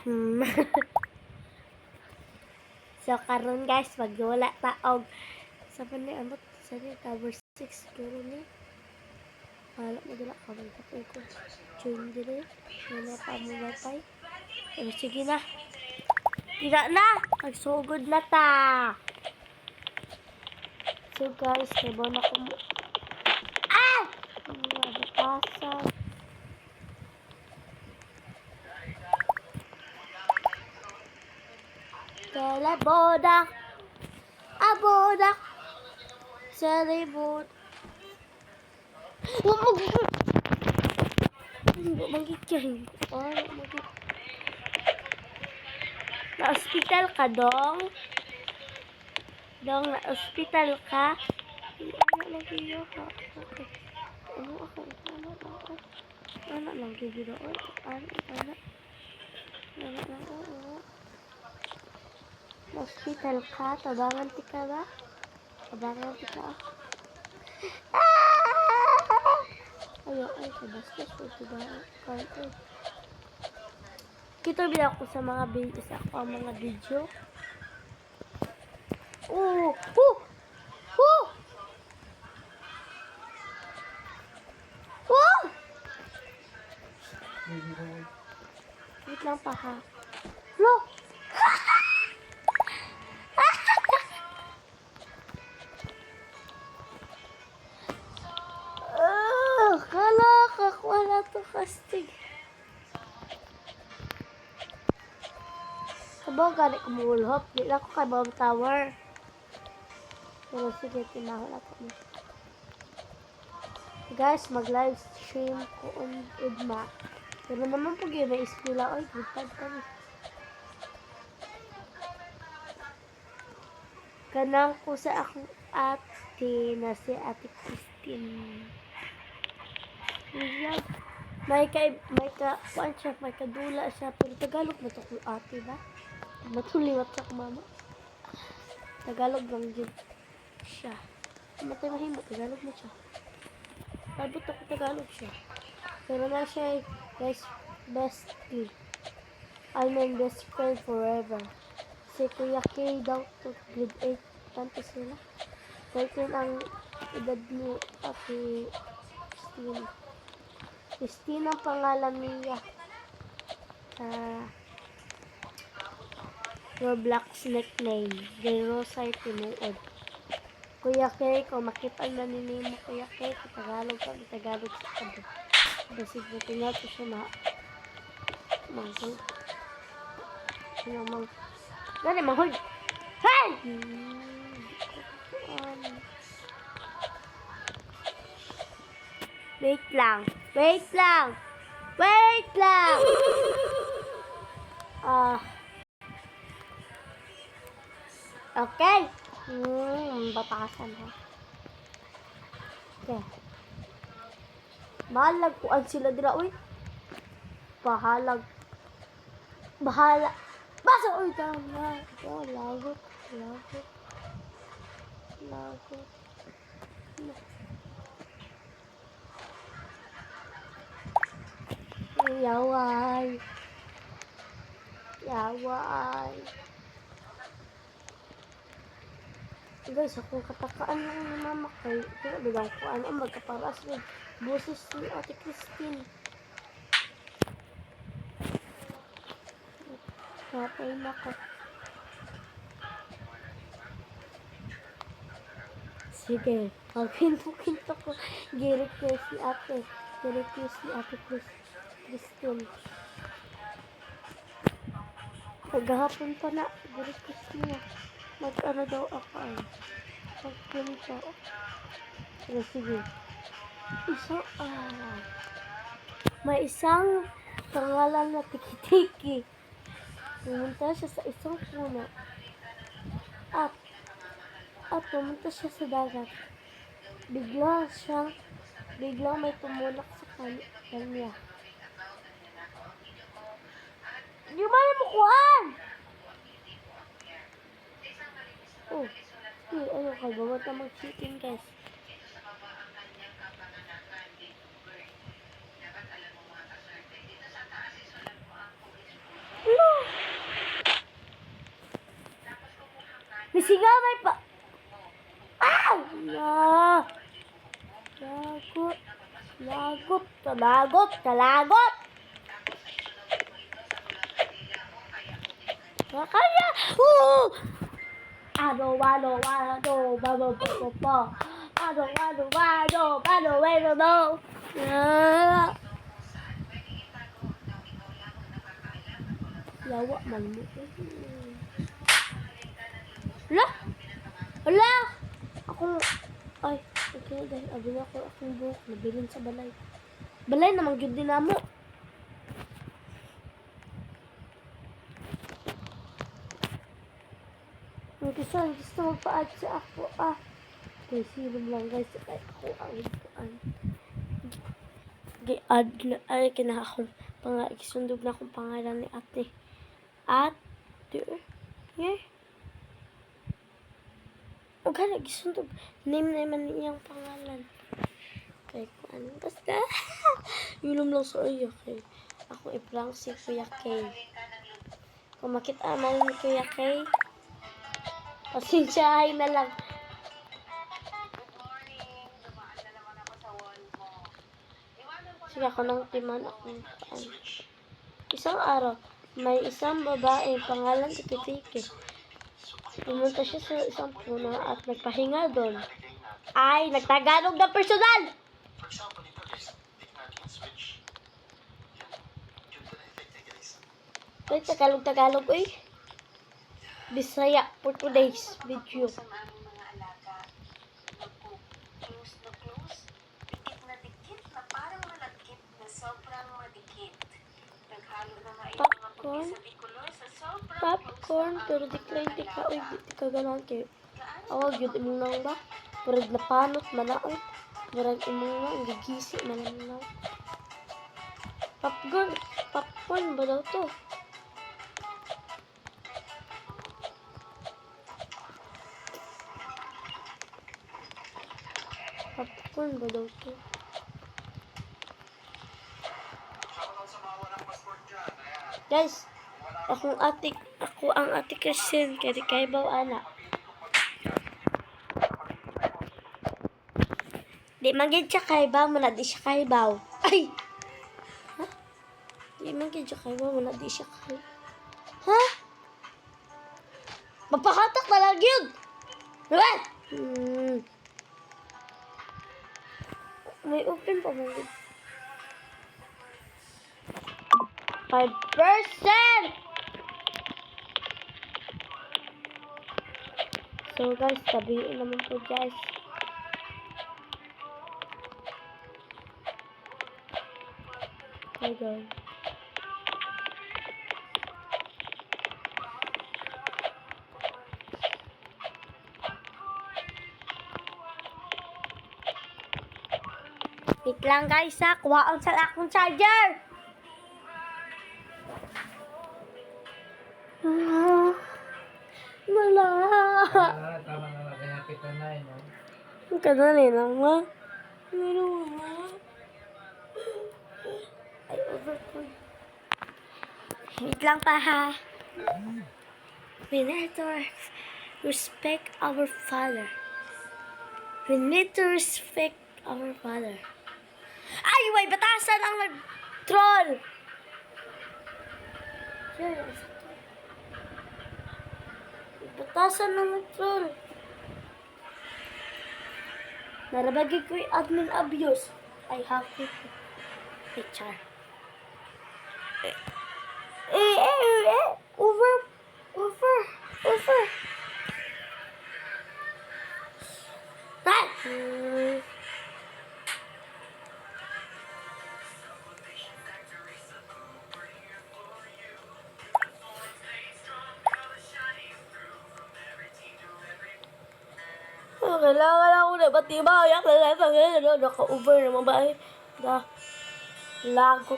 Hmm. So karon guys, magdula ta og sa ni amot sa ni cover 6 siguro ni. Wala mo dila ka man patay ko. Tune dire. Wala pa mo batay. Sige na. Tira na. Magsugod na ta. So guys, kaya na ko mo. Ah! Batasan. Kala bodak. Abodak. Salibot. Magiging. Na-hospital ka, Dong? Dong, na-hospital ka? Ano lagi yun, ha? Okay. Ano ako? Ano lang, gigi doon? Ano? Na-hospital ka? Tabangan ti ka ba? Tabangan ti ka? Ayaw, ay, sabastos ko tabangan. Kita bila ako sa mga video, mga video. Oh! Wait lang pa ha. Look! Kala wala to kastig. Sabaw gani ko mulhop. Di lang ko kay Bomb Tower. Pero sige, tinahol ako mo. Guys, mag-live stream ko on Udma. Pero naman pag yun, may ispila. Oy, gutad kami. Kanang ko sa akong ate na si Ate Christine. May kadula siya. Pero Tagalog mo ito kung ate ba? Matuliwat siya kung mama. Tagalog lang dyan siya. Matay mahimo, Tagalog mo siya. Labot ako Tagalog siya. Pero na siya bestie. I mean best friend forever. Si Kuya K daw to grade 8. Tanto sila. 13 ang edad ni Ate Christine. Christine ang pangalan niya. Roblox nickname. Gerosay tinuod. Kuya K, kung makita na nini mo Kuya K, Tagalog sa kado. Basig na tingnan ko siya na manghod. Gani manghod. Hey! Wait lang. Okay. Batasan ha. Okay. Mahalag kuan sila dira uy. Bahala. Basa uy tama. Lagot. Yaway. Guys, akong katakaan lang ni mama kay pero bilang ko ano magkaparas ng boses ni Ate Christine. Kapay na ko. Sige, pinto ko. Gi-request si Ate Christine. Paghapon pa na, gi-request niya. Mag-ano daw ako ay. Magpinto. Pero sige. May isang pangalan na Tiki-Tiki. Pumunta siya sa isang puno. At pumunta siya sa dagat. Biglang may tumulak sa kanya. Di ba na mukuhan? Ano ka, bawat na mag-chicken guys. Sigaw may pa... Ah! Lagot. Lagot. Lagot. Lagot. Kaya! Ano, babo, babo. Ano. Lawa man mo. Hala! Hala! Ako, ay, okay, dahil abin ako akong buhok, nabilin sa balay. Balay namang yun din namo. Gusto magpa-add sa ako, Okay, serum lang guys, ay ako ang ikuan. Gi-add na, ay, kinakakong, isundog na akong pangalan ni ate. Yeah. O gana, gisundog. Name naman niyang pangalan. Okay, kuan. Basta. Yulong lang sa iyo. Okay. Ako i-prank si Kuya Kay. Kung makita man ni Kuya Kay, pasensyahay na lang. Sige ako nang timan akong kuan. Isang araw, may isang babae, pangalan Tiki-Tiki. Pumunta siya sa isang puno at nagpahinga doon. Ay, nagtagalog ng personal! Ay, Tagalog, uy. Bisaya for today's video. Popcorn, pero di ka, uy, di ka ganahan kayo. Awag yun, imong nang ba? Murag napanot, malaon. Murag imong nang, gigisi, malanaw. Popcorn ba daw to? Popcorn ba daw to? Guys, ako ang ate Christine, kay baw anak. Di magid siya kaybaw, muna di siya kaybaw. Ay! Ha? Di magid siya kaybaw, muna di siya kaybaw. Ha? Magpakatak na lang yun! Diba? May open pa mo. 5%! So guys, sabihin naman po guys. Okay guys. Wait lang guys ha, kuhaan sa akong charger. Wala. Tama na kaya kita na no? Ang kanali naman. Wala. Ay, overfood. Wait lang pa ha. We need to respect our father. We need to respect our father. Ay, way, batasan ang nag-troll. Yes. Batasan ang nag-troll. Narabagay ko yung admin abuse. I have to picture. Over. Right. Kailangan ako na pati bayak na lang. Naka-over naman ba? Lagot.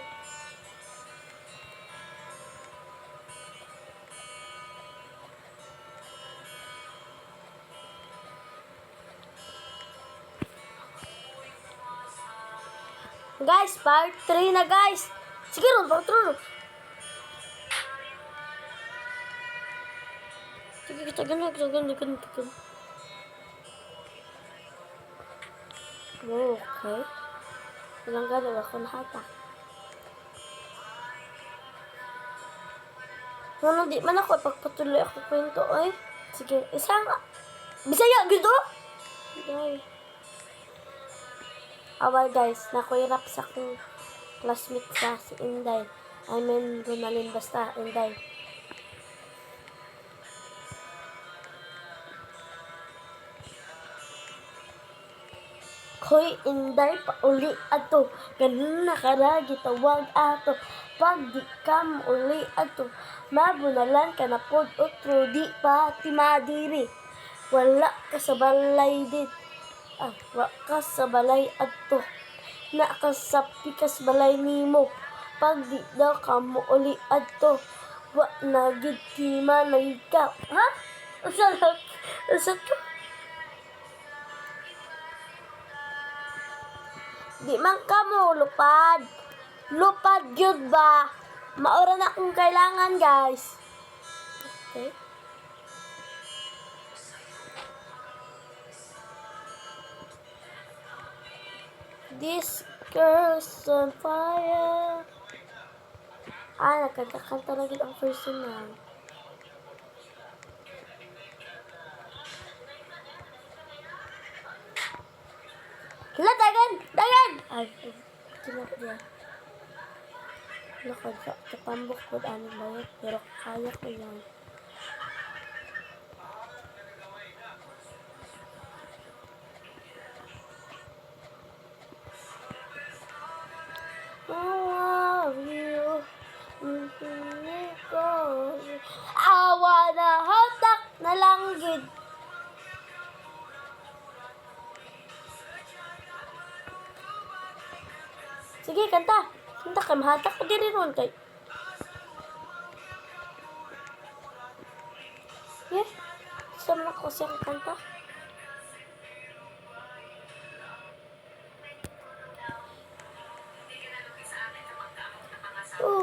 Guys, part 3 na guys. Sige ron, part 3. Sige, tagan. Okay. Ilang gano'n ako nahatak. Ano, di man ako pagpatuloy ako kwento, oy. Sige, isa nga. Bisaya, gito? Okay. Awal guys, nakuirap sa akong classmate sa si Inday. I mean, Ronalyn basta, Inday. Hoy, Inday, pauli ato. Ganun na karagi tawag ato. Pag di ka uli ato, mabunalan ka na pod otro di pa ti madiri. Wala ka sa balay dit. Wa ka sa balay ato. Na ka sa pikas balay nimo. Pag di daw ka mo uli ato, wa na gid ti manay ka. Ha? Usa to? Di man ka mo lupad. Lupad yun ba? Maura na akong kailangan, guys. Okay. This girl's on fire. Nagkakanta na din ang personal. Hala, dagan! Ay, tinap niya. Lakad sa kapambok po anong bayot, pero kaya ko yan. Awa na hatak na langgid. Sige, kanta. Kanta ka, mahatak ko din rin kay. Yeah. Sama ko siyang kanta.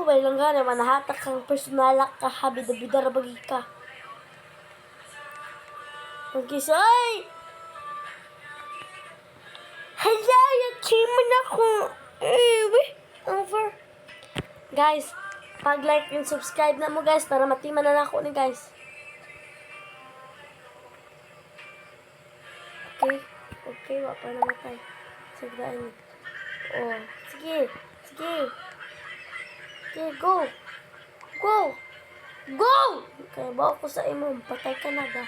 May lang gana, manahatak kang personalak ka, habida-bida rabagi ka. Mag-isay! Hala, yachiman ako. Over. Guys, pag-like and subscribe na mo guys, para matiman na ako ni guys. Okay, wapa na matay. Sagdaan. Oh, sige. Okay, go! Okay, bawa ko sa imo. Patay ka na ba?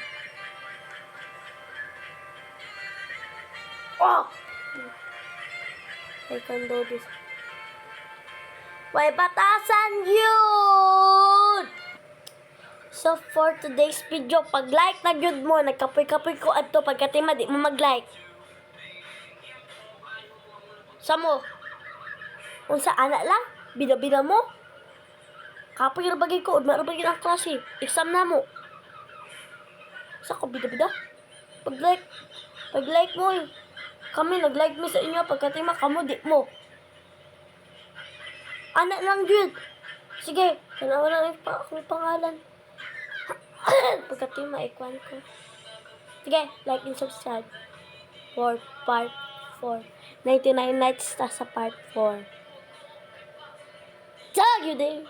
Oh! I can do this. Way batasan yun! So, for today's video, pag-like na yun mo, nagkapoy-kapoy ko ato, pagkatima, di mo mag-like. Samo? Unsa, anak lang? Bida-bida mo? Kapoy rabagay ko, udma rabagay ang klase. Exam na mo. Sa ko bida-bida? Pag-like mo eh. Kami nag-like mo sa inyo, pagkatima kamo di mo. Anak lang yun. Sige, kanawa lang akong pangalan. Pagkatima, ikwan ko. Sige, like and subscribe. For part 4. 99 nights sa part 4. Tag you day.